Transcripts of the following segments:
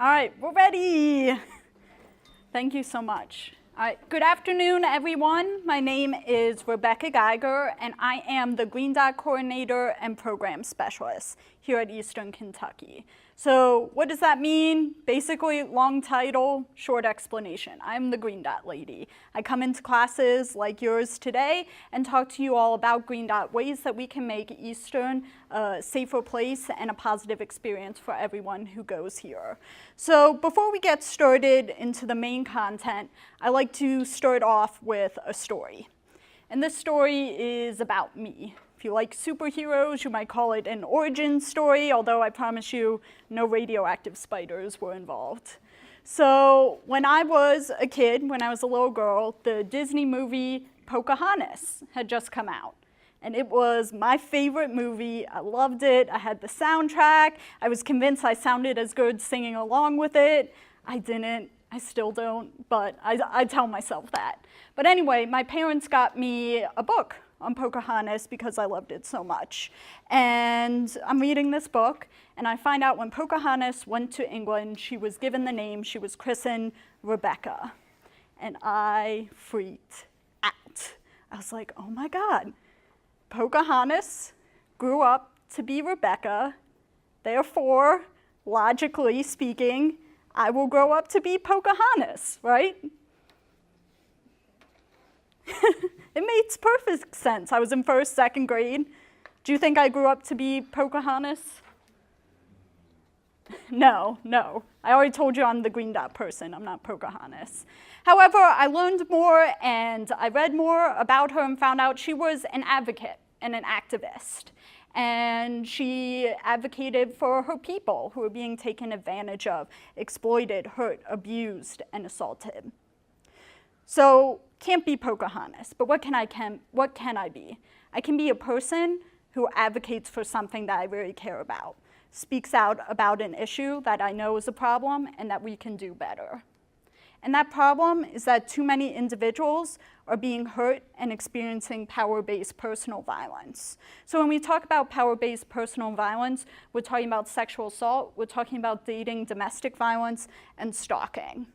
All right, we're ready. Thank you so much. All right, good afternoon, everyone. My name is Rebecca Geiger, and I am the Green Dot Coordinator and Program Specialist here at Eastern Kentucky. So what does that mean? Basically, long title, short explanation. I'm the Green Dot lady. I come into classes like yours today and talk to you all about Green Dot, ways that we can make Eastern a safer place and a positive experience for everyone who goes here. So before we get started into the main content, I like to start off with a story. And this story is about me. If you like superheroes, you might call it an origin story, although I promise you no radioactive spiders were involved. So when I was a kid, when I was a little girl, the Disney movie Pocahontas had just come out. And it was my favorite movie. I loved it. I had the soundtrack. I was convinced I sounded as good singing along with it. I didn't. I still don't, but I tell myself that. But anyway, my parents got me a book on Pocahontas because I loved it so much. And I'm reading this book, and I find out when Pocahontas went to England, she was given the name, she was christened Rebecca. And I freaked out. I was like, oh my God, Pocahontas grew up to be Rebecca, therefore, logically speaking, I will grow up to be Pocahontas, right? It makes perfect sense. I was in first, second grade. Do you think I grew up to be Pocahontas? No. I already told you I'm the Green Dot person. I'm not Pocahontas. However, I learned more and I read more about her and found out she was an advocate and an activist. And she advocated for her people who were being taken advantage of, exploited, hurt, abused, and assaulted. So, can't be Pocahontas, but what can I be? I can be a person who advocates for something that I really care about, speaks out about an issue that I know is a problem and that we can do better. And that problem is that too many individuals are being hurt and experiencing power-based personal violence. So when we talk about power-based personal violence, we're talking about sexual assault, we're talking about dating, domestic violence, and stalking.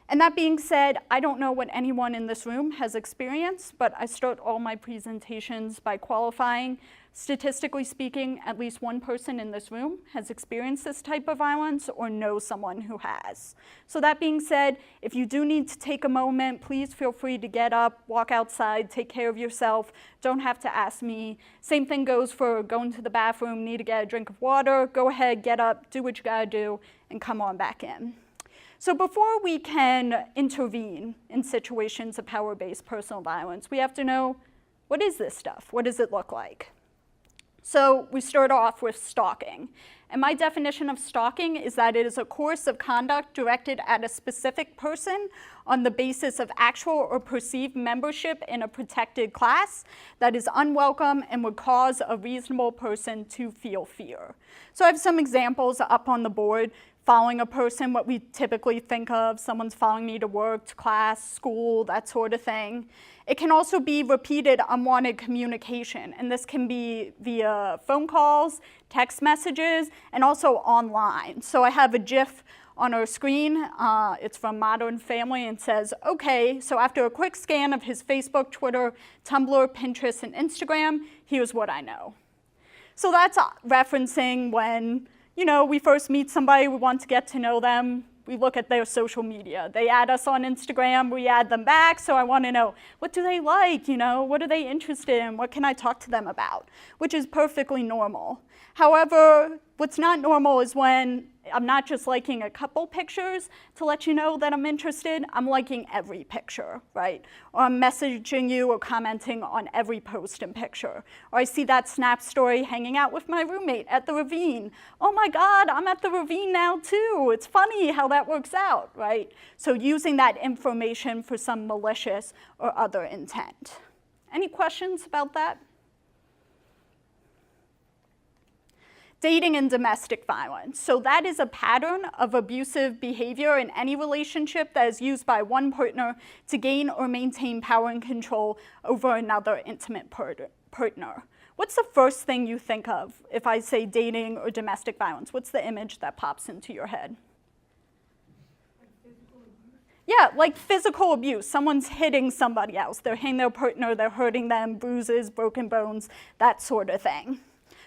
And that being said, I don't know what anyone in this room has experienced, but I start all my presentations by qualifying. Statistically speaking, at least one person in this room has experienced this type of violence or knows someone who has. So that being said, if you do need to take a moment, please feel free to get up, walk outside, take care of yourself. Don't have to ask me. Same thing goes for going to the bathroom, need to get a drink of water. Go ahead, get up, do what you gotta do, and come on back in. So before we can intervene in situations of power-based personal violence, we have to know, what is this stuff? What does it look like? So we start off with stalking. And my definition of stalking is that it is a course of conduct directed at a specific person on the basis of actual or perceived membership in a protected class that is unwelcome and would cause a reasonable person to feel fear. So I have some examples up on the board. Following a person, what we typically think of, someone's following me to work, to class, school, that sort of thing. It can also be repeated unwanted communication, and this can be via phone calls, text messages, and also online. So I have a GIF on our screen. It's from Modern Family and says, okay, so after a quick scan of his Facebook, Twitter, Tumblr, Pinterest, and Instagram, here's what I know. So that's referencing when we first meet somebody, we want to get to know them, we look at their social media. They add us on Instagram, we add them back, so I want to know, what do they like, what are they interested in, what can I talk to them about, which is perfectly normal. However, what's not normal is when I'm not just liking a couple pictures to let you know that I'm interested, I'm liking every picture, right? Or I'm messaging you or commenting on every post and picture. Or I see that Snap story hanging out with my roommate at the Ravine. Oh my God, I'm at the Ravine now too. It's funny how that works out, right? So using that information for some malicious or other intent. Any questions about that? Dating and domestic violence. So that is a pattern of abusive behavior in any relationship that is used by one partner to gain or maintain power and control over another intimate partner. What's the first thing you think of if I say dating or domestic violence? What's the image that pops into your head? Yeah, like physical abuse. Someone's hitting somebody else. They're hitting their partner, they're hurting them, bruises, broken bones, that sort of thing.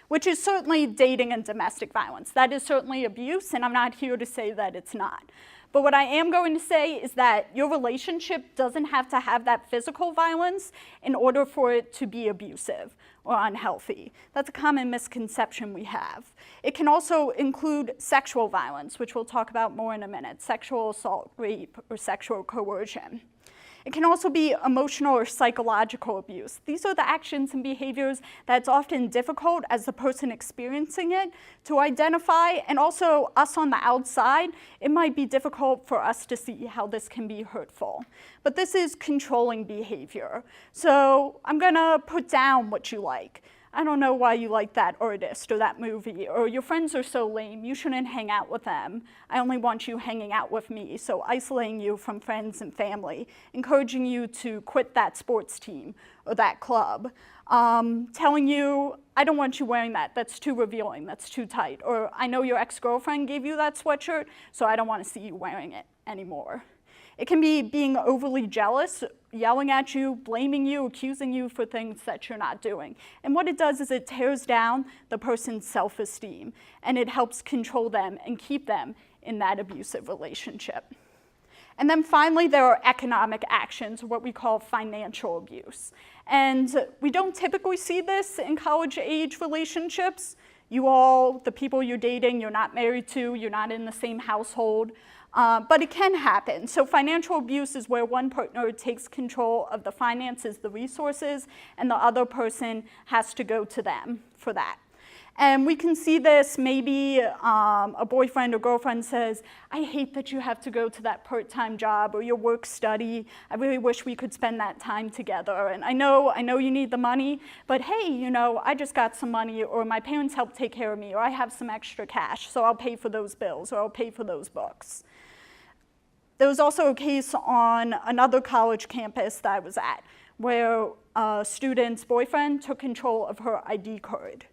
Which is certainly dating and domestic violence. That is certainly abuse, and I'm not here to say that it's not. But what I am going to say is that your relationship doesn't have to have that physical violence in order for it to be abusive or unhealthy. That's a common misconception we have. It can also include sexual violence, which we'll talk about more in a minute, sexual assault, rape, or sexual coercion. It can also be emotional or psychological abuse. These are the actions and behaviors that's often difficult as the person experiencing it to identify, and also us on the outside, it might be difficult for us to see how this can be hurtful. But this is controlling behavior. So I'm gonna put down what you like. I don't know why you like that artist or that movie, or your friends are so lame, you shouldn't hang out with them. I only want you hanging out with me. So isolating you from friends and family, encouraging you to quit that sports team or that club. Telling you, I don't want you wearing that, that's too revealing, that's too tight. Or I know your ex-girlfriend gave you that sweatshirt, so I don't want to see you wearing it anymore. It can be being overly jealous, yelling at you, blaming you, accusing you for things that you're not doing. And what it does is it tears down the person's self-esteem, and it helps control them and keep them in that abusive relationship. And then finally, there are economic actions, what we call financial abuse. And we don't typically see this in college-age relationships. You all, the people you're dating, you're not married to, you're not in the same household. But it can happen. So financial abuse is where one partner takes control of the finances, the resources, and the other person has to go to them for that. And we can see this, maybe a boyfriend or girlfriend says, I hate that you have to go to that part-time job or your work study. I really wish we could spend that time together. And I know you need the money, but hey, you know, I just got some money, or my parents helped take care of me, or I have some extra cash, so I'll pay for those bills, or I'll pay for those books. There was also a case on another college campus that I was at where a student's boyfriend took control of her ID card.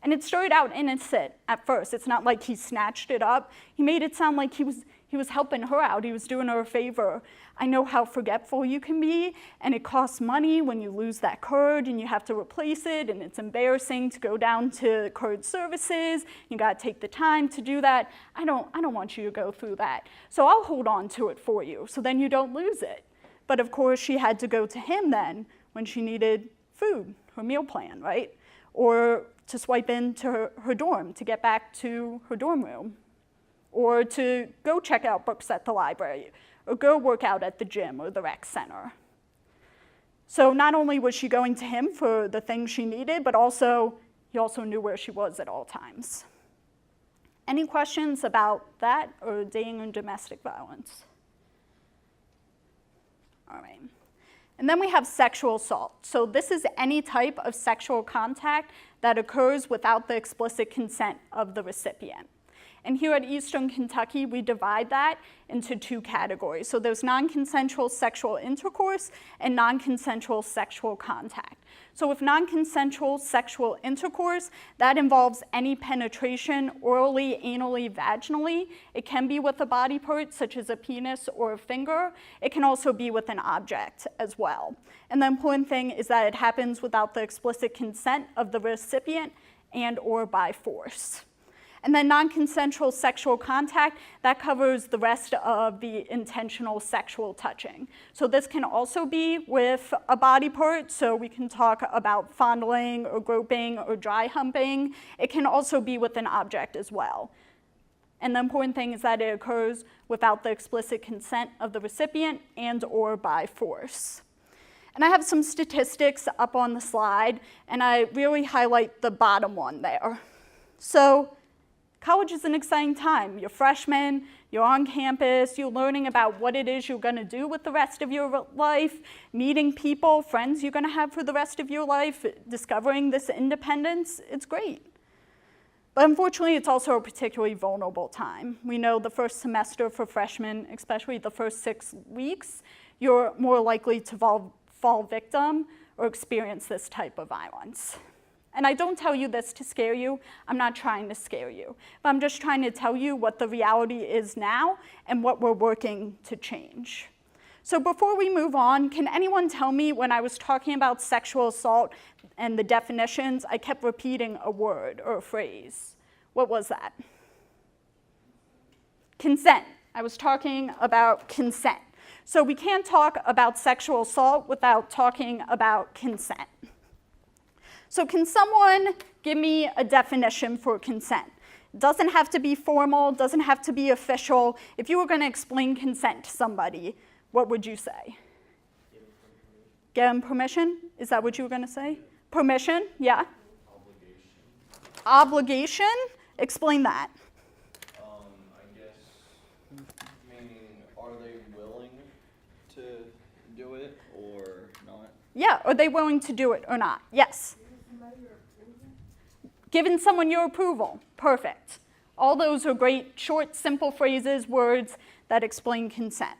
And it started out innocent at first. It's not like he snatched it up. He made it sound like he was helping her out. He was doing her a favor. I know how forgetful you can be, and it costs money when you lose that card and you have to replace it, and it's embarrassing to go down to card services. You gotta take the time to do that. I don't want you to go through that. So I'll hold on to it for you, so then you don't lose it. But of course, she had to go to him then when she needed food, her meal plan, right? Or to swipe into her dorm to get back to her dorm room, or to go check out books at the library, or go work out at the gym or the rec center. So not only was she going to him for the things she needed, but he also knew where she was at all times. Any questions about that or dating and domestic violence? All right. And then we have sexual assault. So this is any type of sexual contact that occurs without the explicit consent of the recipient. And here at Eastern Kentucky, we divide that into two categories. So there's non-consensual sexual intercourse and non-consensual sexual contact. So with non-consensual sexual intercourse, that involves any penetration orally, anally, vaginally. It can be with a body part, such as a penis or a finger. It can also be with an object as well. And the important thing is that it happens without the explicit consent of the recipient and or by force. And then non-consensual sexual contact, that covers the rest of the intentional sexual touching. So this can also be with a body part, so we can talk about fondling or groping or dry humping. It can also be with an object as well. And the important thing is that it occurs without the explicit consent of the recipient and or by force. And I have some statistics up on the slide, and I really highlight the bottom one there. So college is an exciting time. You're freshmen, you're on campus, you're learning about what it is you're gonna do with the rest of your life, meeting people, friends you're gonna have for the rest of your life, discovering this independence. It's great. But unfortunately, it's also a particularly vulnerable time. We know the first semester for freshmen, especially the first 6 weeks, you're more likely to fall victim or experience this type of violence. And I don't tell you this to scare you. I'm not trying to scare you. But I'm just trying to tell you what the reality is now and what we're working to change. So before we move on, can anyone tell me when I was talking about sexual assault and the definitions, I kept repeating a word or a phrase? What was that? Consent. I was talking about consent. So we can't talk about sexual assault without talking about consent. So can someone give me a definition for consent? It doesn't have to be formal, doesn't have to be official. If you were going to explain consent to somebody, what would you say? Give them permission? Is that what you were going to say? Permission? Yeah? Obligation. Obligation? Explain that. I guess, meaning, are they willing to do it or not? Yeah, are they willing to do it or not? Yes. Giving someone your approval. Perfect. All those are great, short, simple phrases, words that explain consent.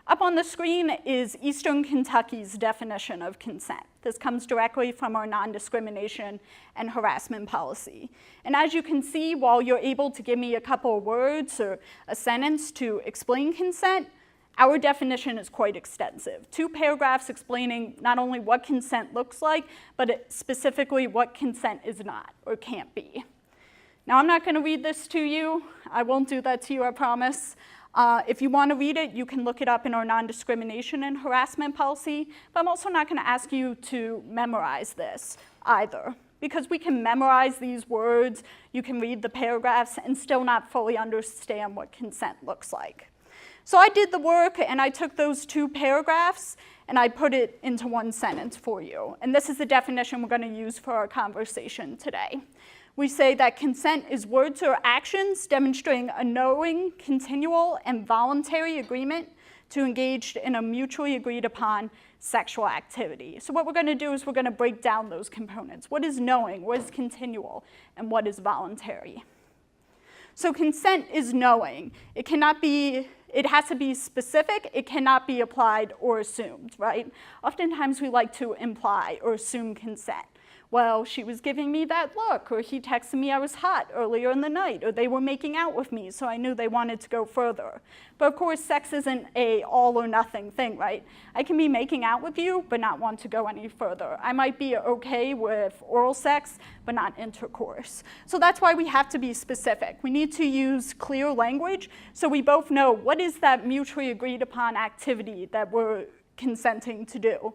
Up on the screen is Eastern Kentucky's definition of consent. This comes directly from our non-discrimination and harassment policy. And as you can see, while you're able to give me a couple of words or a sentence to explain consent, our definition is quite extensive. 2 paragraphs explaining not only what consent looks like, but specifically what consent is not or can't be. Now, I'm not going to read this to you. I won't do that to you, I promise. If you want to read it, you can look it up in our non-discrimination and harassment policy, but I'm also not going to ask you to memorize this either, because we can memorize these words, you can read the paragraphs, and still not fully understand what consent looks like. So I did the work, and I took those 2 paragraphs, and I put it into 1 sentence for you. And this is the definition we're going to use for our conversation today. We say that consent is words or actions demonstrating a knowing, continual, and voluntary agreement to engage in a mutually agreed upon sexual activity. So what we're going to do is we're going to break down those components. What is knowing, what is continual, and what is voluntary? So consent is knowing. It has to be specific, it cannot be applied or assumed, right? Oftentimes we like to imply or assume consent. Well, she was giving me that look, or he texted me I was hot earlier in the night, or they were making out with me, so I knew they wanted to go further. But of course, sex isn't a all or nothing thing, right? I can be making out with you, but not want to go any further. I might be okay with oral sex, but not intercourse. So that's why we have to be specific. We need to use clear language so we both know what is that mutually agreed upon activity that we're consenting to do.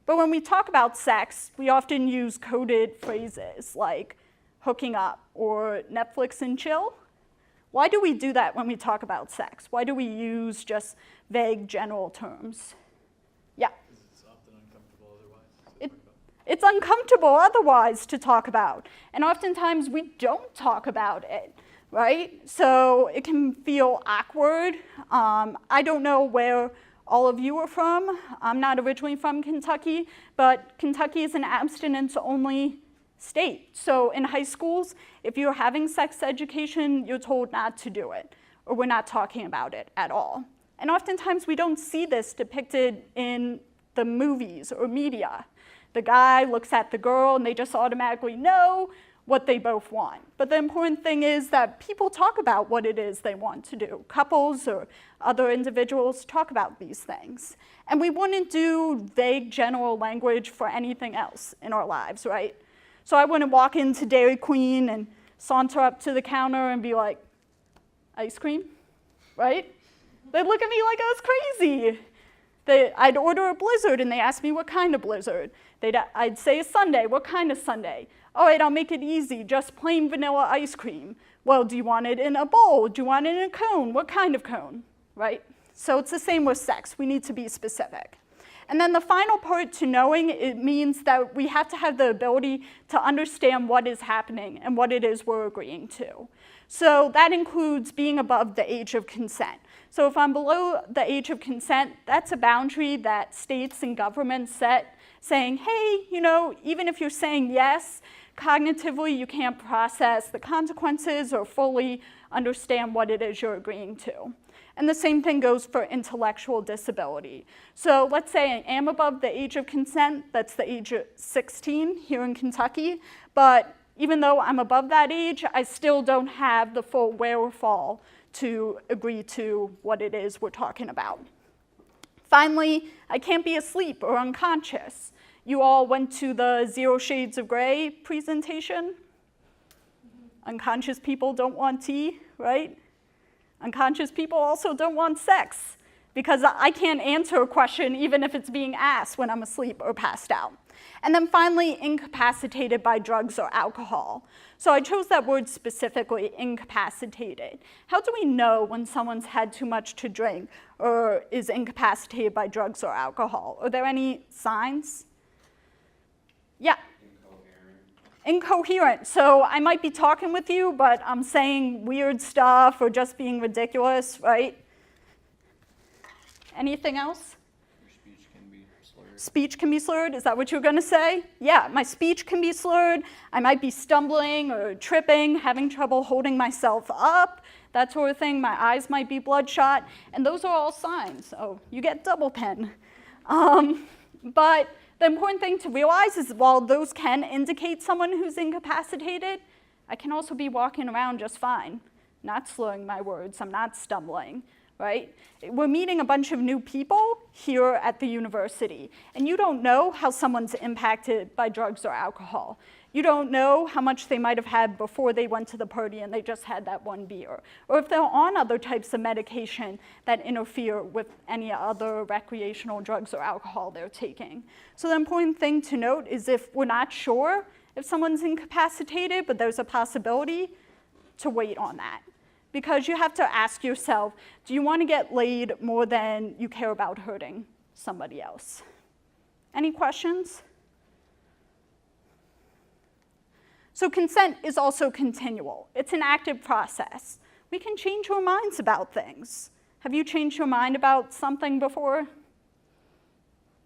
But when we talk about sex, we often use coded phrases like hooking up or Netflix and chill. Why do we do that when we talk about sex? Why do we use just vague general terms? Yeah? Because it's often uncomfortable otherwise. It's uncomfortable otherwise to talk about. And oftentimes we don't talk about it, right? So it can feel awkward. I don't know where all of you are from. I'm not originally from Kentucky, but Kentucky is an abstinence-only state. So in high schools, if you're having sex education, you're told not to do it, or we're not talking about it at all. And oftentimes we don't see this depicted in the movies or media. The guy looks at the girl and they just automatically know what they both want. But the important thing is that people talk about what it is they want to do. Couples or other individuals talk about these things. And we wouldn't do vague general language for anything else in our lives, right? So I wouldn't walk into Dairy Queen and saunter up to the counter and be like, ice cream, right? They'd look at me like I was crazy. I'd order a Blizzard and they ask me what kind of Blizzard. I'd say a sundae, what kind of sundae? All right, I'll make it easy, just plain vanilla ice cream. Well, do you want it in a bowl? Do you want it in a cone? What kind of cone, right? So it's the same with sex. We need to be specific. And then the final part to knowing, it means that we have to have the ability to understand what is happening and what it is we're agreeing to. So that includes being above the age of consent. So if I'm below the age of consent, that's a boundary that states and governments set, saying, hey, even if you're saying yes cognitively you can't process the consequences or fully understand what it is you're agreeing to. And the same thing goes for intellectual disability. So let's say I am above the age of consent, that's the age of 16 here in Kentucky, but even though I'm above that age, I still don't have the full wherewithal to agree to what it is we're talking about. Finally, I can't be asleep or unconscious. You all went to the 0 Shades of Grey presentation. Unconscious people don't want tea, right? Unconscious people also don't want sex because I can't answer a question even if it's being asked when I'm asleep or passed out. And then finally, incapacitated by drugs or alcohol. So I chose that word specifically, incapacitated. How do we know when someone's had too much to drink or is incapacitated by drugs or alcohol? Are there any signs? Yeah. Incoherent. So I might be talking with you, but I'm saying weird stuff or just being ridiculous, right? Anything else? Your speech can be slurred. Speech can be slurred, is that what you're gonna say? Yeah, my speech can be slurred. I might be stumbling or tripping, having trouble holding myself up, that sort of thing. My eyes might be bloodshot, and those are all signs. Oh, you get double pen. But the important thing to realize is while those can indicate someone who's incapacitated, I can also be walking around just fine, not slurring my words, I'm not stumbling, right? We're meeting a bunch of new people here at the university, and you don't know how someone's impacted by drugs or alcohol. You don't know how much they might have had before they went to the party and they just had that one beer. Or if they're on other types of medication that interfere with any other recreational drugs or alcohol they're taking. So the important thing to note is if we're not sure if someone's incapacitated, but there's a possibility, to wait on that. Because you have to ask yourself, do you want to get laid more than you care about hurting somebody else? Any questions? So consent is also continual. It's an active process. We can change our minds about things. Have you changed your mind about something before?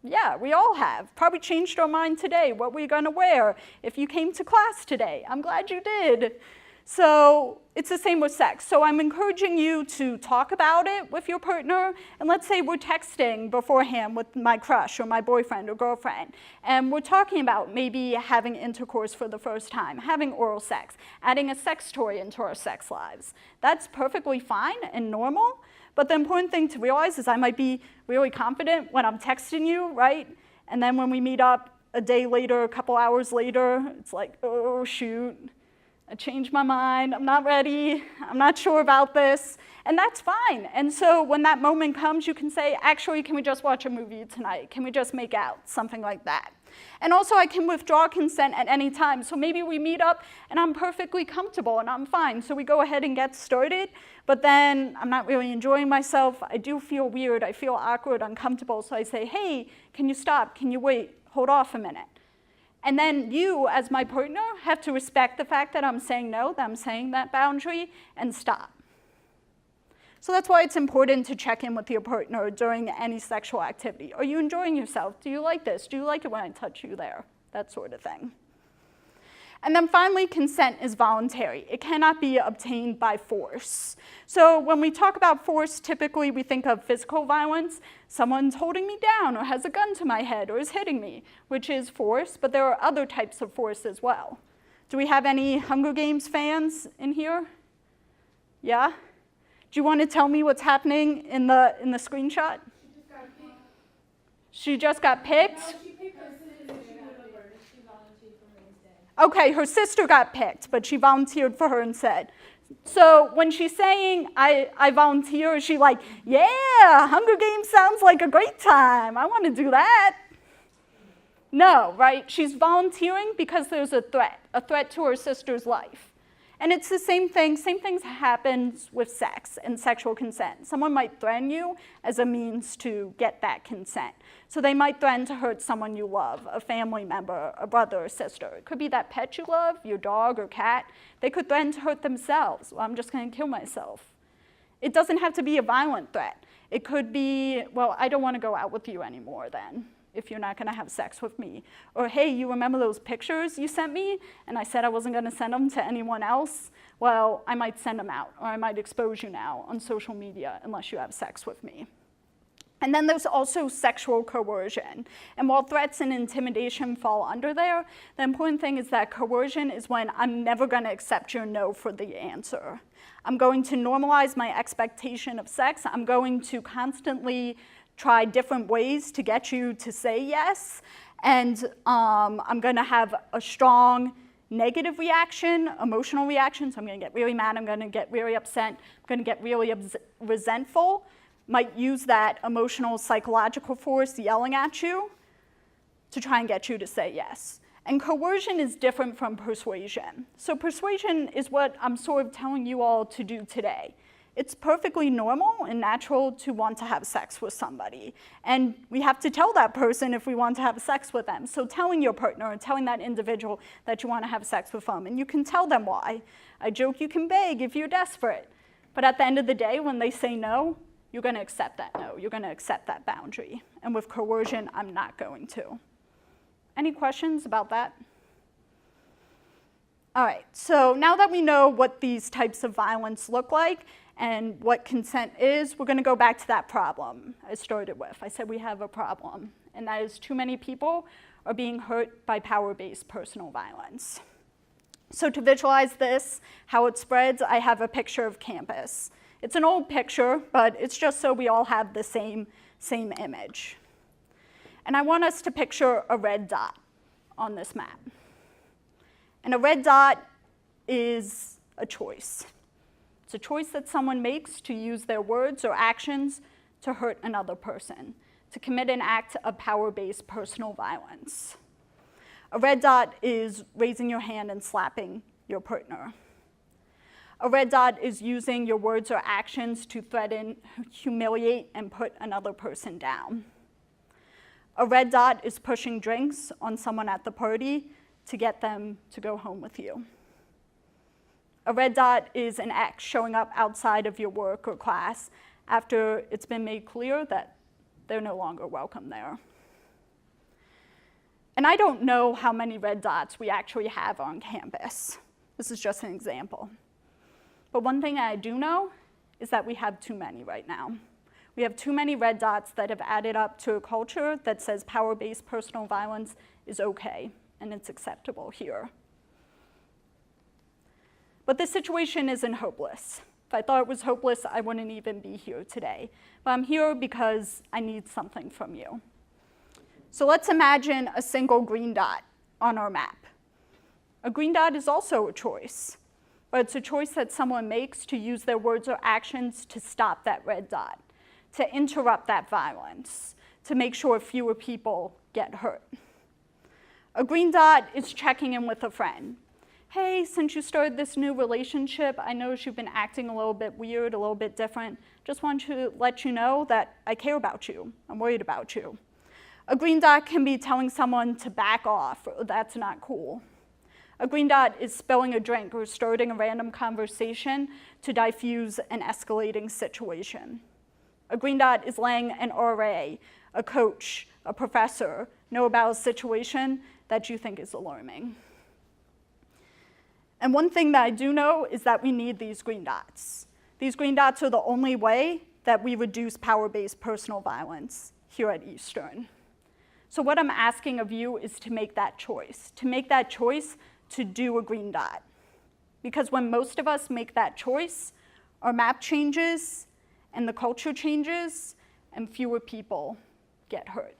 Yeah, we all have. Probably changed our mind today, what we're gonna wear. If you came to class today, I'm glad you did. So it's the same with sex. So I'm encouraging you to talk about it with your partner. And let's say we're texting beforehand with my crush or my boyfriend or girlfriend. And we're talking about maybe having intercourse for the first time, having oral sex, adding a sex toy into our sex lives. That's perfectly fine and normal. But the important thing to realize is I might be really confident when I'm texting you, right? And then when we meet up a day later, a couple hours later, it's like, oh, shoot. I changed my mind, I'm not ready, I'm not sure about this, and that's fine. And so when that moment comes, you can say, actually, can we just watch a movie tonight? Can we just make out? Something like that. And also, I can withdraw consent at any time. So maybe we meet up, and I'm perfectly comfortable, and I'm fine. So we go ahead and get started, but then I'm not really enjoying myself. I do feel weird, I feel awkward, uncomfortable. So I say, hey, can you stop? Can you wait? Hold off a minute. And then you, as my partner, have to respect the fact that I'm saying no, that I'm saying that boundary, and stop. So that's why it's important to check in with your partner during any sexual activity. Are you enjoying yourself? Do you like this? Do you like it when I touch you there? That sort of thing. And then finally, consent is voluntary. It cannot be obtained by force. So when we talk about force, typically we think of physical violence. Someone's holding me down or has a gun to my head or is hitting me, which is force, but there are other types of force as well. Do we have any Hunger Games fans in here? Yeah? Do you want to tell me what's happening in the screenshot? She just got picked? Okay, her sister got picked, but she volunteered for her instead. So when she's saying, I volunteer, is she like, yeah, Hunger Games sounds like a great time. I want to do that. No, right? She's volunteering because there's a threat to her sister's life. And it's the same thing happens with sex and sexual consent. Someone might threaten you as a means to get that consent. So they might threaten to hurt someone you love, a family member, a brother or sister. It could be that pet you love, your dog or cat. They could threaten to hurt themselves. Well, I'm just going to kill myself. It doesn't have to be a violent threat. It could be, well, I don't want to go out with you anymore then. if you're not gonna have sex with me. Or, hey, you remember those pictures you sent me? And I said I wasn't gonna send them to anyone else? Well, I might send them out, or I might expose you now on social media unless you have sex with me. And then there's also sexual coercion. And while threats and intimidation fall under there, the important thing is that coercion is when I'm never gonna accept your no for the answer. I'm going to normalize my expectation of sex. I'm going to constantly try different ways to get you to say yes. And I'm gonna have a strong negative reaction, emotional reaction. So I'm gonna get really mad, I'm gonna get really upset, I'm gonna get really resentful. Might use that emotional, psychological force yelling at you to try and get you to say yes. And coercion is different from persuasion. So persuasion is what I'm sort of telling you all to do today. It's perfectly normal and natural to want to have sex with somebody. And we have to tell that person if we want to have sex with them. So telling your partner or telling that individual that you want to have sex with them, and you can tell them why. I joke you can beg if you're desperate. But at the end of the day, when they say no, you're gonna accept that no, you're gonna accept that boundary. And with coercion, I'm not going to. Any questions about that? All right, so now that we know what these types of violence look like and what consent is, we're gonna go back to that problem I started with. I said we have a problem, and that is too many people are being hurt by power-based personal violence. So to visualize this, how it spreads, I have a picture of campus. It's an old picture, but it's just so we all have the same image. And I want us to picture a red dot on this map. And a red dot is a choice. It's a choice that someone makes to use their words or actions to hurt another person, to commit an act of power-based personal violence. A red dot is raising your hand and slapping your partner. A red dot is using your words or actions to threaten, humiliate, and put another person down. A red dot is pushing drinks on someone at the party to get them to go home with you. A red dot is an ex showing up outside of your work or class after it's been made clear that they're no longer welcome there. And I don't know how many red dots we actually have on campus. This is just an example. But one thing I do know is that we have too many right now. We have too many red dots that have added up to a culture that says power-based personal violence is okay and it's acceptable here. But this situation isn't hopeless. If I thought it was hopeless, I wouldn't even be here today. But I'm here because I need something from you. So let's imagine a single green dot on our map. A green dot is also a choice. But it's a choice that someone makes to use their words or actions to stop that red dot, to interrupt that violence, to make sure fewer people get hurt. A green dot is checking in with a friend. Hey, since you started this new relationship, I noticed you've been acting a little bit weird, a little bit different. Just want to let you know that I care about you. I'm worried about you. A green dot can be telling someone to back off, or that's not cool. A green dot is spilling a drink or starting a random conversation to diffuse an escalating situation. A green dot is letting an RA, a coach, a professor know about a situation that you think is alarming. And one thing that I do know is that we need these green dots. These green dots are the only way that we reduce power-based personal violence here at Eastern. So what I'm asking of you is to make that choice to do a green dot. Because when most of us make that choice, our map changes and the culture changes and fewer people get hurt.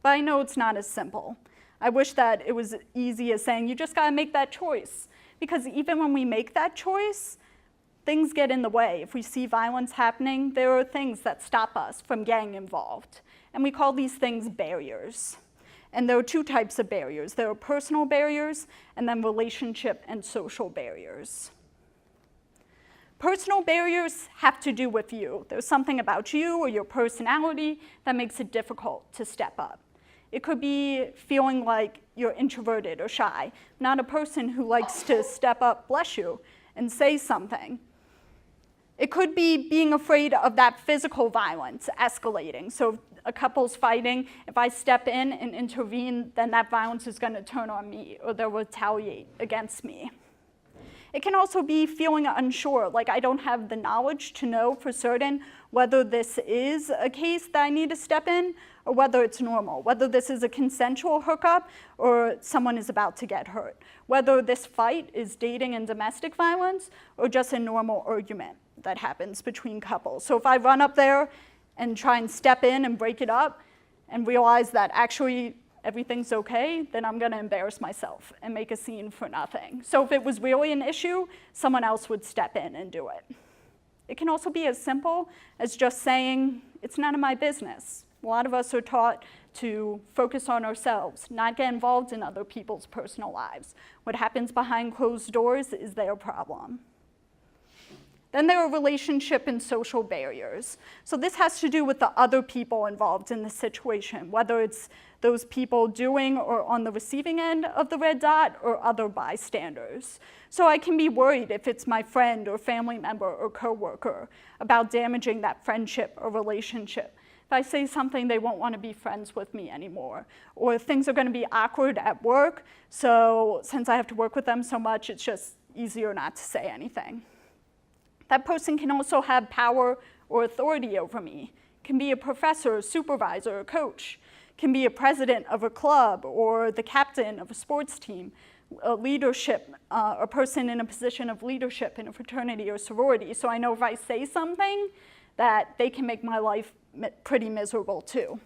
But I know it's not as simple. I wish that it was easy as saying, you just gotta make that choice. Because even when we make that choice, things get in the way. If we see violence happening, there are things that stop us from getting involved. And we call these things barriers. And there are two types of barriers. There are personal barriers and then relationship and social barriers. Personal barriers have to do with you. There's something about you or your personality that makes it difficult to step up. It could be feeling like you're introverted or shy, not a person who likes to step up, bless you, and say something. It could be being afraid of that physical violence escalating. So if a couple's fighting, if I step in and intervene, then that violence is going to turn on me or they'll retaliate against me. It can also be feeling unsure, like I don't have the knowledge to know for certain whether this is a case that I need to step in or whether it's normal, whether this is a consensual hookup or someone is about to get hurt, whether this fight is dating and domestic violence or just a normal argument that happens between couples. So if I run up there and try and step in and break it up and realize that actually everything's okay, then I'm going to embarrass myself and make a scene for nothing. So if it was really an issue, someone else would step in and do it. It can also be as simple as just saying, it's none of my business. A lot of us are taught to focus on ourselves, not get involved in other people's personal lives. What happens behind closed doors is their problem. Then there are relationship and social barriers. So this has to do with the other people involved in the situation, whether it's those people doing or on the receiving end of the red dot or other bystanders. So I can be worried if it's my friend or family member or coworker about damaging that friendship or relationship. If I say something, they won't want to be friends with me anymore. Or things are going to be awkward at work, so since I have to work with them so much, it's just easier not to say anything. That person can also have power or authority over me. Can be a professor, a supervisor, a coach. Can be a president of a club or the captain of a sports team, a leadership, a person in a position of leadership in a fraternity or sorority. So I know if I say something, that they can make my life pretty miserable too.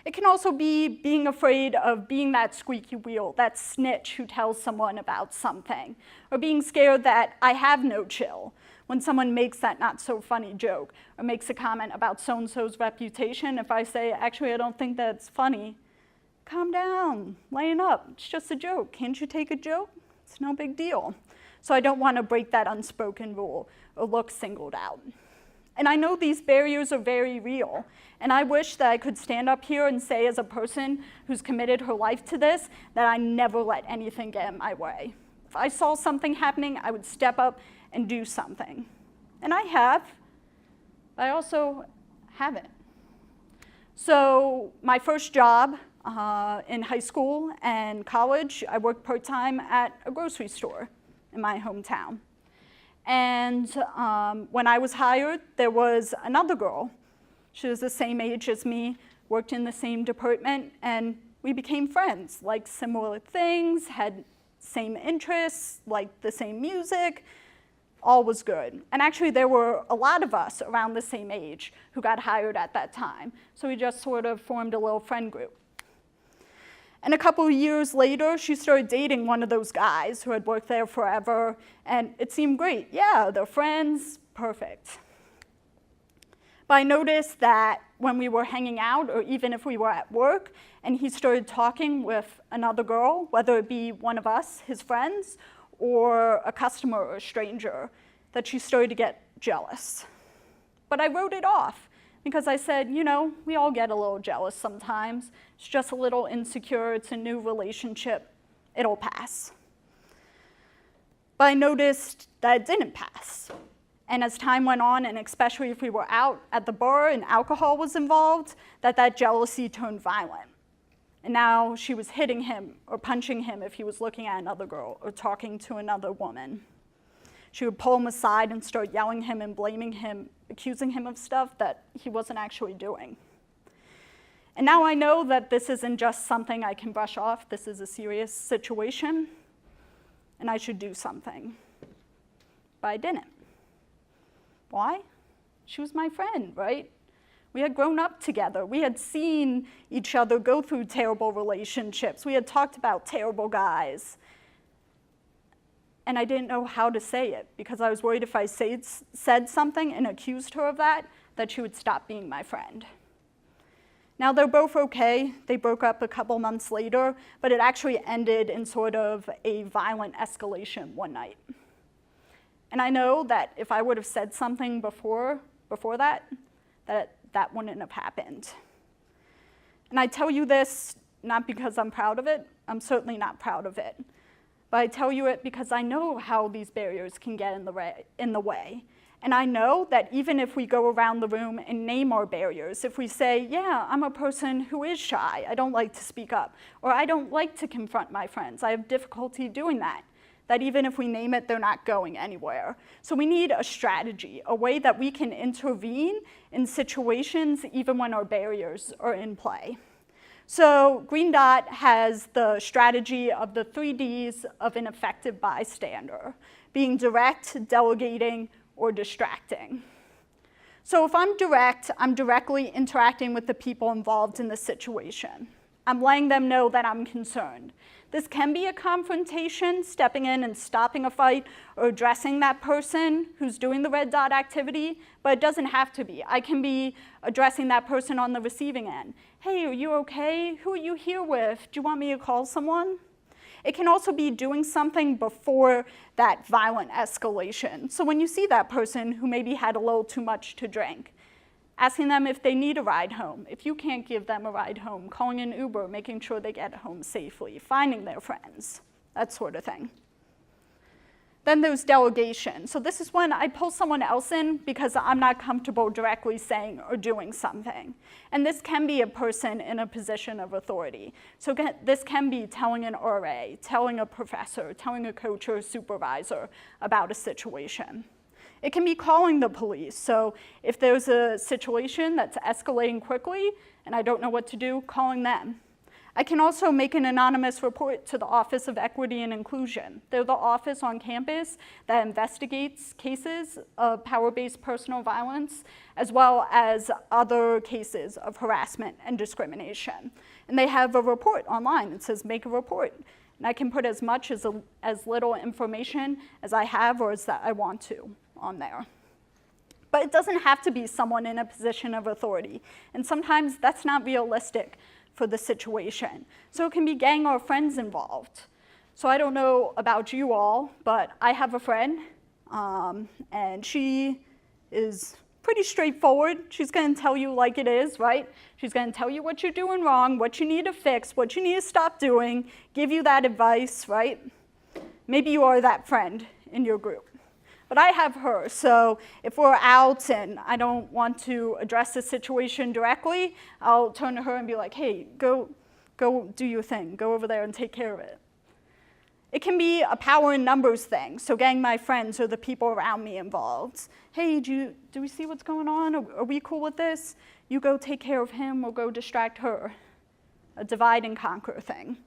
It can also be being afraid of being that squeaky wheel, that snitch who tells someone about something, or being scared that I have no chill when someone makes that not so funny joke, or makes a comment about so-and-so's reputation. If I say, actually, I don't think that's funny, calm down, lighten up, it's just a joke. Can't you take a joke? It's no big deal. So I don't want to break that unspoken rule or look singled out. And I know these barriers are very real, and I wish that I could stand up here and say as a person who's committed her life to this, that I never let anything get in my way. If I saw something happening, I would step up and do something. And I have, but I also haven't. So my first job in high school and college, I worked part-time at a grocery store in my hometown. And when I was hired, there was another girl. She was the same age as me, worked in the same department, and we became friends, liked similar things, had same interests, liked the same music, all was good. And actually there were a lot of us around the same age who got hired at that time. So we just sort of formed a little friend group. And a couple of years later, she started dating one of those guys who had worked there forever, and it seemed great. Yeah, they're friends, perfect. But I noticed that when we were hanging out, or even if we were at work, and he started talking with another girl, whether it be one of us, his friends, or a customer or a stranger, that she started to get jealous. But I wrote it off because I said, you know, we all get a little jealous sometimes. It's just a little insecure, it's a new relationship, it'll pass. But I noticed that it didn't pass. And as time went on, and especially if we were out at the bar and alcohol was involved, that jealousy turned violent. And now she was hitting him or punching him if he was looking at another girl or talking to another woman. She would pull him aside and start yelling at him and blaming him, accusing him of stuff that he wasn't actually doing. And now I know that this isn't just something I can brush off. This is a serious situation, and I should do something. But I didn't. Why? She was my friend, right? We had grown up together. We had seen each other go through terrible relationships. We had talked about terrible guys. And I didn't know how to say it because I was worried if I said something and accused her of that she would stop being my friend. Now they're both okay. They broke up a couple months later, but it actually ended in sort of a violent escalation one night. And I know that if I would have said something before that wouldn't have happened. And I tell you this not because I'm proud of it. I'm certainly not proud of it. but I tell you it because I know how these barriers can get in the way. And I know that even if we go around the room and name our barriers, if we say, yeah, I'm a person who is shy, I don't like to speak up, or I don't like to confront my friends, I have difficulty doing that even if we name it, they're not going anywhere. So we need a strategy, a way that we can intervene in situations even when our barriers are in play. So Green Dot has the strategy of the 3 Ds of an effective bystander, being direct, delegating, or distracting. So if I'm direct, I'm directly interacting with the people involved in the situation. I'm letting them know that I'm concerned. This can be a confrontation, stepping in and stopping a fight or addressing that person who's doing the red dot activity, but it doesn't have to be. I can be addressing that person on the receiving end. Hey, are you okay? Who are you here with? Do you want me to call someone? It can also be doing something before that violent escalation. So when you see that person who maybe had a little too much to drink, asking them if they need a ride home. If you can't give them a ride home, calling an Uber, making sure they get home safely, finding their friends, that sort of thing. Then there's delegation. So this is when I pull someone else in because I'm not comfortable directly saying or doing something. And this can be a person in a position of authority. So this can be telling an RA, telling a professor, telling a coach or a supervisor about a situation. It can be calling the police. So if there's a situation that's escalating quickly and I don't know what to do, calling them. I can also make an anonymous report to the Office of Equity and Inclusion. They're the office on campus that investigates cases of power-based personal violence, as well as other cases of harassment and discrimination. And they have a report online that says, make a report. And I can put as much as little information as I have or as that I want to on there. But it doesn't have to be someone in a position of authority. And sometimes that's not realistic for the situation. So it can be gang or friends involved. So I don't know about you all, but I have a friend, and she is pretty straightforward. She's gonna tell you like it is, right? She's gonna tell you what you're doing wrong, what you need to fix, what you need to stop doing, give you that advice, right? Maybe you are that friend in your group. But I have her, so if we're out and I don't want to address the situation directly, I'll turn to her and be like, hey, go do your thing. Go over there and take care of it. It can be a power in numbers thing, so getting my friends or the people around me involved. Hey, do we see what's going on? Are we cool with this? You go take care of him or go distract her. A divide and conquer thing.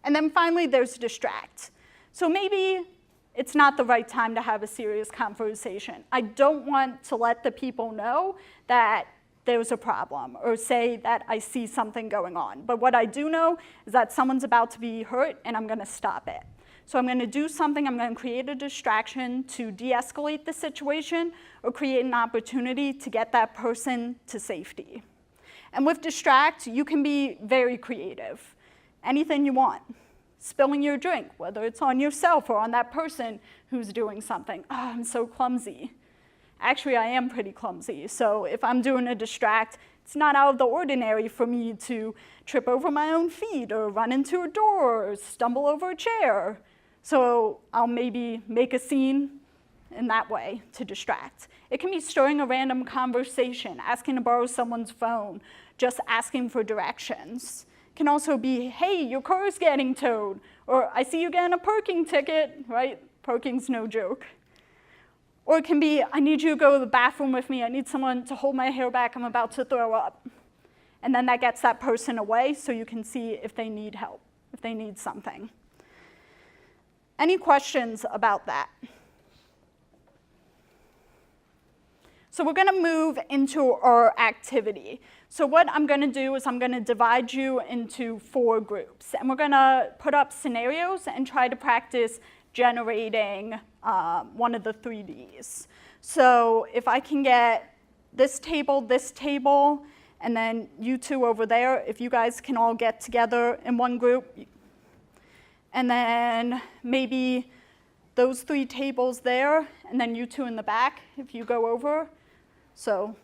And then finally, there's distract. So maybe it's not the right time to have a serious conversation. I don't want to let the people know that there's a problem or say that I see something going on. But what I do know is that someone's about to be hurt and I'm gonna stop it. So I'm gonna do something, I'm gonna create a distraction to de-escalate the situation or create an opportunity to get that person to safety. And with distract, you can be very creative. Anything you want. Spilling your drink, whether it's on yourself or on that person who's doing something. Oh, I'm so clumsy. Actually, I am pretty clumsy. So if I'm doing a distract, it's not out of the ordinary for me to trip over my own feet or run into a door or stumble over a chair. So I'll maybe make a scene in that way to distract. It can be stirring a random conversation, asking to borrow someone's phone, just asking for directions. Can also be, hey, your car's getting towed, or I see you getting a parking ticket, right? Parking's no joke. Or it can be, I need you to go to the bathroom with me, I need someone to hold my hair back, I'm about to throw up. And then that gets that person away so you can see if they need help, if they need something. Any questions about that? So we're gonna move into our activity. So what I'm gonna do is I'm gonna divide you into 4 groups. And we're gonna put up scenarios and try to practice generating one of the 3 Ds. So if I can get this table, and then you 2 over there, if you guys can all get together in one group. And then maybe those 3 tables there, and then you 2 in the back, if you go over. So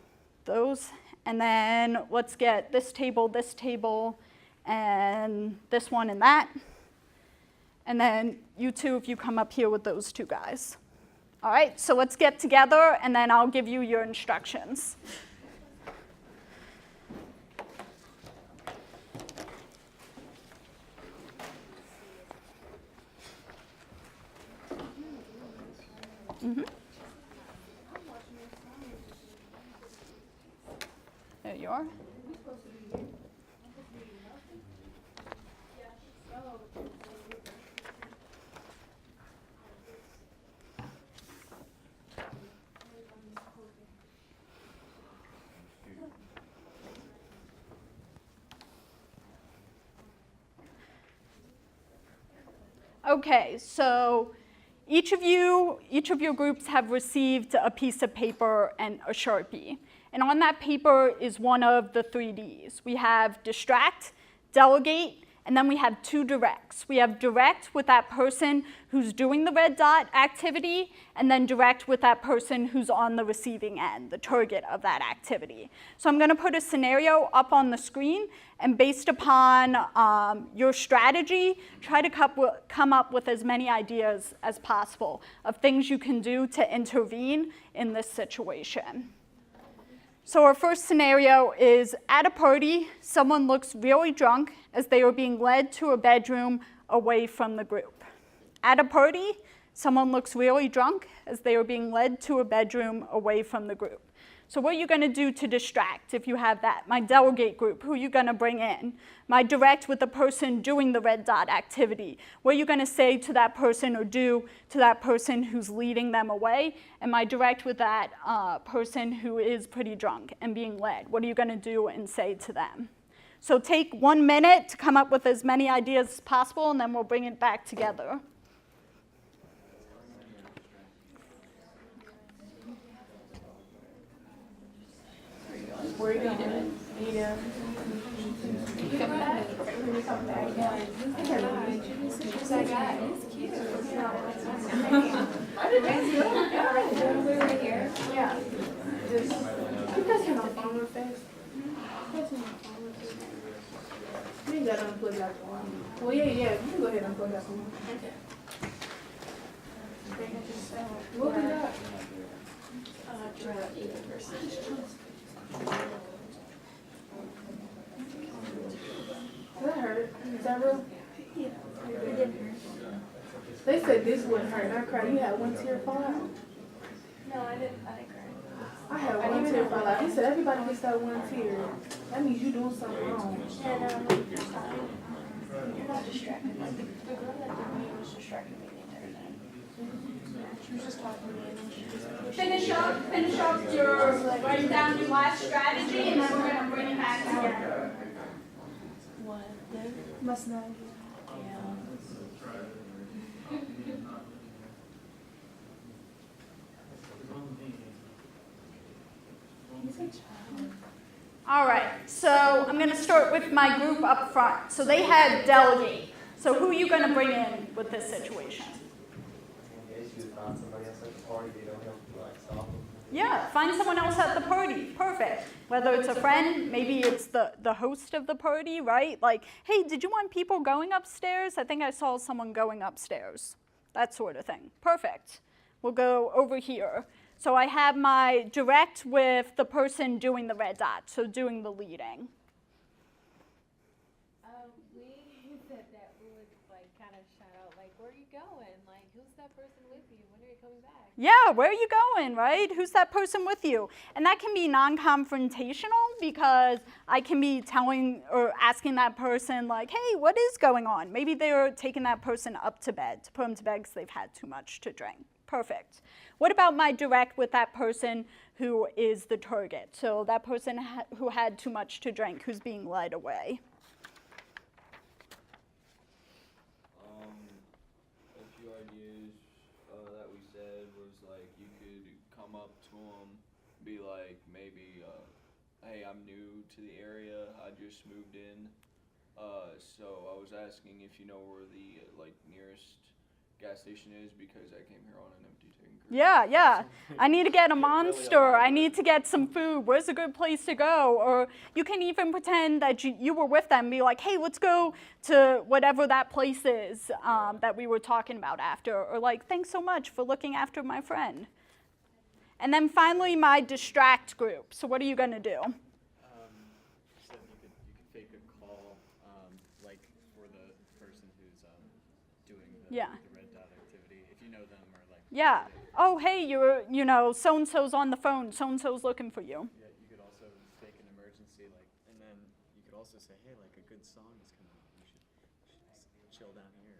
those, and then let's get this table, and this one and that. And then you two, if you come up here with those two guys. All right, so let's get together, and then I'll give you your instructions. There you are. Okay, so each of your groups have received a piece of paper and a Sharpie. And on that paper is one of the 3Ds. We have distract, delegate, and then we have two directs. We have direct with that person who's doing the red dot activity, and then direct with that person who's on the receiving end, the target of that activity. So I'm going to put a scenario up on the screen, and based upon your strategy, try to come up with as many ideas as possible of things you can do to intervene in this situation. So our first scenario is at a party, someone looks really drunk as they are being led to a bedroom away from the group. At a party, someone looks really drunk as they are being led to a bedroom away from the group. So what are you going to do to distract if you have that? My delegate group, who are you going to bring in? My direct with the person doing the red dot activity. What are you going to say to that person or do to that person who's leading them away? And my direct with that person who is pretty drunk and being led. What are you going to do and say to them? So take 1 minute to come up with as many ideas as possible, and then we'll bring it back together. Where are you going? Yeah. You come back? When you come back, yeah. Who's that guy? He's cute. I didn't know. Yeah, we were here. Yeah. Just, you guys have my phone real fast. You guys have my phone real fast. You ain't got to unplug that one. Well, yeah, you can go ahead and unplug that one. Okay. What we got? Try to eat in person. That hurt. Is that real? Yeah. It didn't hurt. They said this wouldn't hurt. I cried. You had one tear fall out? No, I didn't cry. I had one tear fall out. He said everybody gets that one tear. That means you're doing something wrong. And you're not distracted. Like the girl that did me was distracting me the entire time. She was just talking to me and then she just Finish up your writing down your last strategy, and then we're going to bring it back together. What? Then? Must not. Yeah. He's a child. All right, so I'm going to start with my group up front. So they had delegate. So who are you going to bring in with this situation? Yeah, find someone else at the party. Perfect. Whether it's a friend, maybe it's the host of the party, right? Like, hey, did you want people going upstairs? I think I saw someone going upstairs. That sort of thing. Perfect. We'll go over here. So I have my direct with the person doing the red dot, so doing the leading. We said that we would like kind of shout out, like, where are you going? Like, who's that person with you? When are you coming back? Yeah, where are you going, right? Who's that person with you? And that can be non-confrontational because I can be telling or asking that person, like, hey, what is going on? Maybe they're taking that person up to bed, to put them to bed because they've had too much to drink. Perfect. What about my direct with that person who is the target? So that person who had too much to drink, who's being led away. A few ideas that we said was like you could come up to them, be like maybe, hey, I'm new to the area, I just moved in, so I was asking if you know where the like nearest gas station is because I came here on an empty tank Yeah. I need to get a Monster. I need to get some food. Where's a good place to go? Or you can even pretend that you were with them and be like, hey, let's go to whatever that place is that we were talking about after. Or like, thanks so much for looking after my friend. And then finally, my distract group. So what are you going to do? You said you could fake a call, like for the person who's doing Yeah. the red dot activity, if you know them or like. Yeah. Oh, hey, so-and-so's on the phone. So-and-so's looking for you. Yeah, you could also fake an emergency, like, and then you could also say, hey, like a good song is coming on. You should chill down here.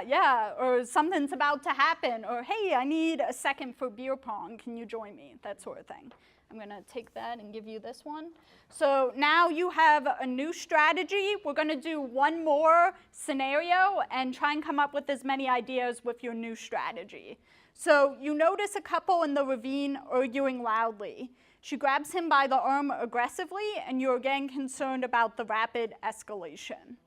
Yeah. Or something's about to happen. Or, hey, I need a second for beer pong. Can you join me? That sort of thing. I'm going to take that and give you this one. So now you have a new strategy. We're going to do one more scenario and try and come up with as many ideas with your new strategy. So you notice a couple in the ravine arguing loudly. She grabs him by the arm aggressively, and you're again concerned about the rapid escalation.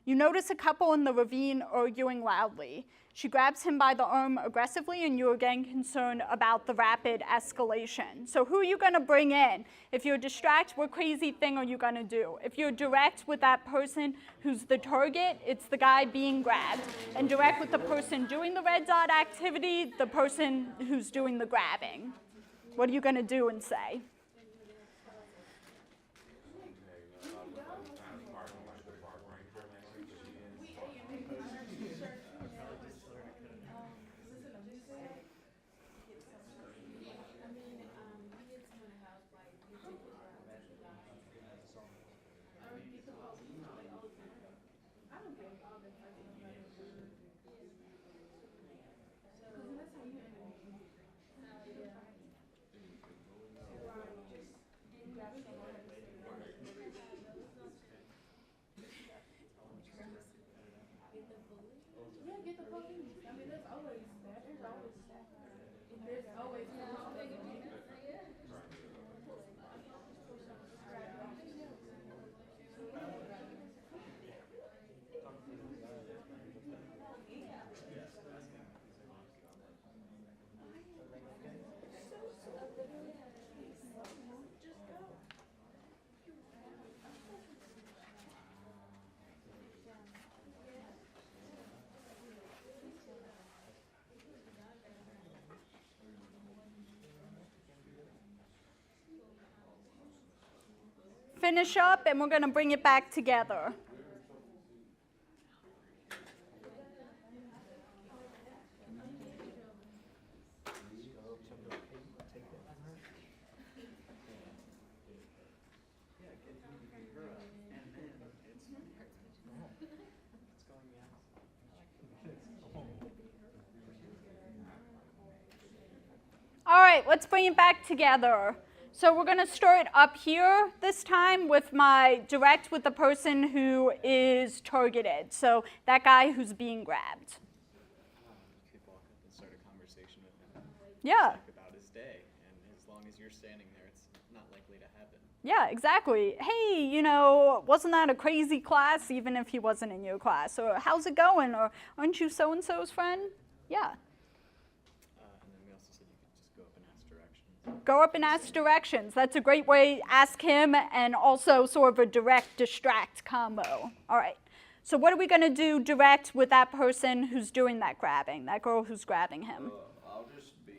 You notice a couple in the ravine arguing loudly. She grabs him by the arm aggressively, and you're again concerned about the rapid escalation. So who are you going to bring in? If you're distract, what crazy thing are you going to do? If you're direct with that person who's the target, it's the guy being grabbed. And direct with the person doing the red dot activity, the person who's doing the grabbing. What are you going to do and say? Finish up, and we're going to bring it back together. All right, let's bring it back together. So we're going to start up here this time with my direct with the person who is targeted. So that guy who's being grabbed. You could walk up and start a conversation with him. Yeah. Talk about his day, and as long as you're standing there, it's not likely to happen. Yeah, exactly. Hey, wasn't that a crazy class, even if he wasn't in your class? Or how's it going? Or aren't you so-and-so's friend? Yeah. And then we also said you could just go up and ask directions. Go up and ask directions. That's a great way. Ask him, and also sort of a direct distract combo. All right. So what are we going to do direct with that person who's doing that grabbing, that girl who's grabbing him? I'll just be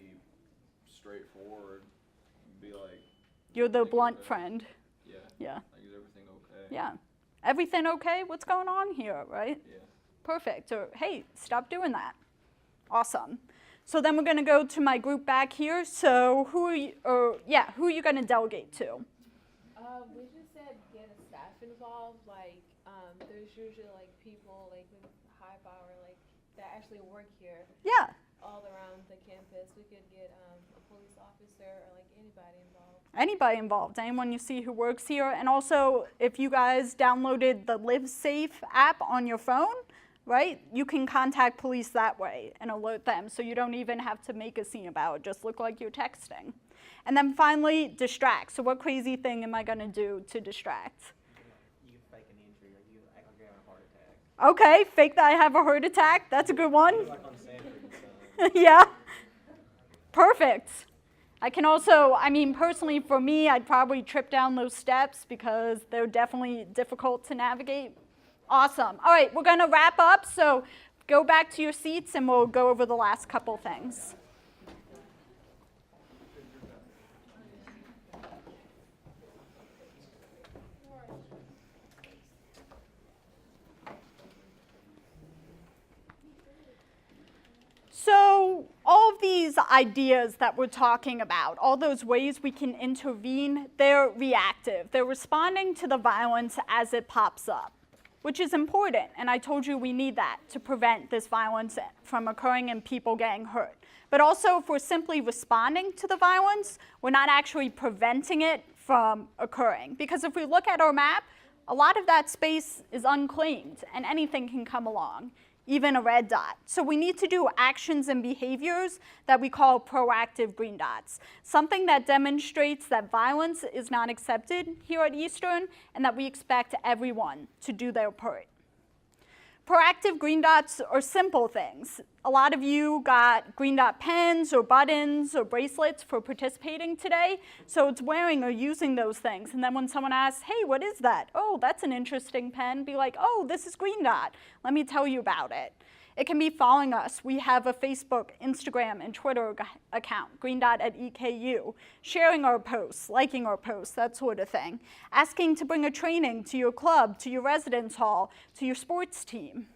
straightforward. Be like. You're the everything blunt okay? friend. Yeah. Yeah. Like, is everything okay? Yeah. Everything okay? What's going on here, right? Yeah. Perfect. Or, hey, stop doing that. Awesome. So then we're going to go to my group back here. So who are you going to delegate to? We just said get a staff involved. Like, there's usually like people like with high power, like that actually work here Yeah. all around the campus. We could get a police officer or like anybody involved. Anybody involved, anyone you see who works here. And also, if you guys downloaded the LiveSafe app on your phone, right, you can contact police that way and alert them, so you don't even have to make a scene about it. Just look like you're texting. And then finally, distract. So what crazy thing am I going to do to distract? You fake an injury, or you act like you're having a heart attack. Okay, fake that I have a heart attack. That's a good one. Like on Sanford, Yeah. Perfect. I can also, I mean, personally for me, I'd probably trip down those steps because they're definitely difficult to navigate. Awesome. All right, we're going to wrap up, so go back to your seats and we'll go over the last couple things. So all of these ideas that we're talking about, all those ways we can intervene, they're reactive. They're responding to the violence as it pops up, which is important. And I told you we need that to prevent this violence from occurring and people getting hurt. But also, if we're simply responding to the violence, we're not actually preventing it from occurring. Because if we look at our map, a lot of that space is unclaimed and anything can come along, even a red dot. So we need to do actions and behaviors that we call proactive green dots, something that demonstrates that violence is not accepted here at Eastern and that we expect everyone to do their part. Proactive green dots are simple things. A lot of you got green dot pens or buttons or bracelets for participating today, so it's wearing or using those things. And then when someone asks, hey, what is that? Oh, that's an interesting pen. Be like, oh, this is green dot. Let me tell you about it. It can be following us. We have a Facebook, Instagram, and Twitter account, Green Dot at EKU, sharing our posts, liking our posts, that sort of thing. Asking to bring a training to your club, to your residence hall, to your sports team.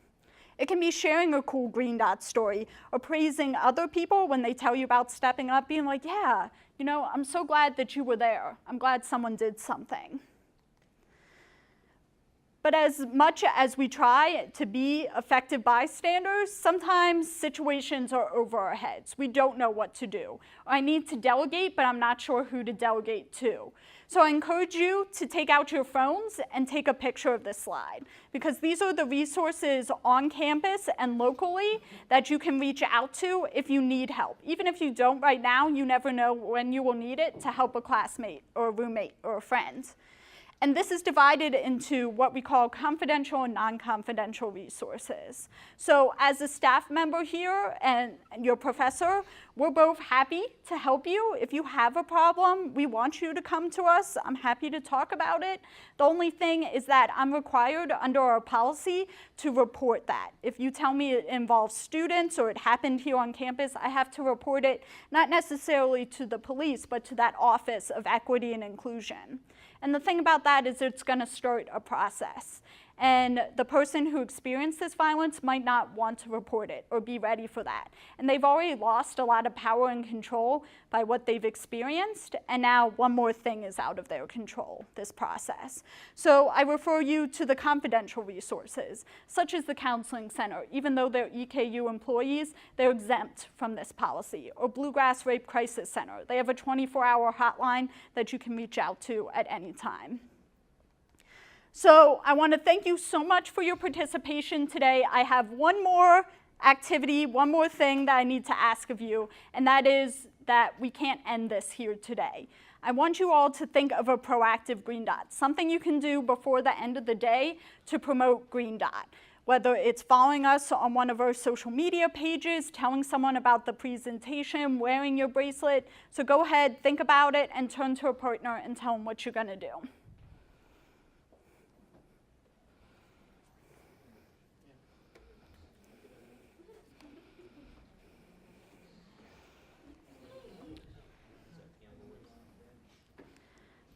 It can be sharing a cool Green Dot story or praising other people when they tell you about stepping up, being like, yeah, you know, I'm so glad that you were there. I'm glad someone did something. But as much as we try to be effective bystanders, sometimes situations are over our heads. We don't know what to do. I need to delegate, but I'm not sure who to delegate to. So I encourage you to take out your phones and take a picture of this slide, because these are the resources on campus and locally that you can reach out to if you need help. Even if you don't right now, you never know when you will need it to help a classmate or a roommate or a friend. And this is divided into what we call confidential and non-confidential resources. So as a staff member here and your professor, we're both happy to help you. If you have a problem, we want you to come to us. I'm happy to talk about it. The only thing is that I'm required under our policy to report that. If you tell me it involves students or it happened here on campus, I have to report it not necessarily to the police, but to that Office of Equity and Inclusion. And the thing about that is it's going to start a process. And the person who experienced this violence might not want to report it or be ready for that. And they've already lost a lot of power and control by what they've experienced, and now one more thing is out of their control, this process. So I refer you to the confidential resources, such as the Counseling Center. Even though they're EKU employees, they're exempt from this policy. Or Bluegrass Rape Crisis Center. They have a 24-hour hotline that you can reach out to at any time. So I want to thank you so much for your participation today. I have one more activity, one more thing that I need to ask of you, and that is that we can't end this here today. I want you all to think of a proactive green dot, something you can do before the end of the day to promote Green Dot. Whether it's following us on one of our social media pages, telling someone about the presentation, wearing your bracelet. So go ahead, think about it, and turn to a partner and tell them what you're going to do.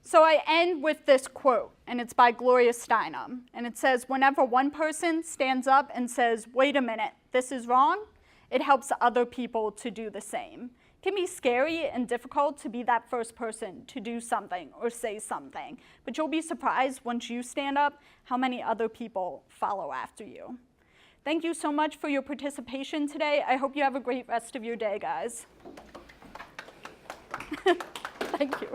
So I end with this quote, and it's by Gloria Steinem. And it says, whenever one person stands up and says, wait a minute, this is wrong, it helps other people to do the same. It can be scary and difficult to be that first person to do something or say something. But you'll be surprised once you stand up how many other people follow after you. Thank you so much for your participation today. I hope you have a great rest of your day, guys. Thank you.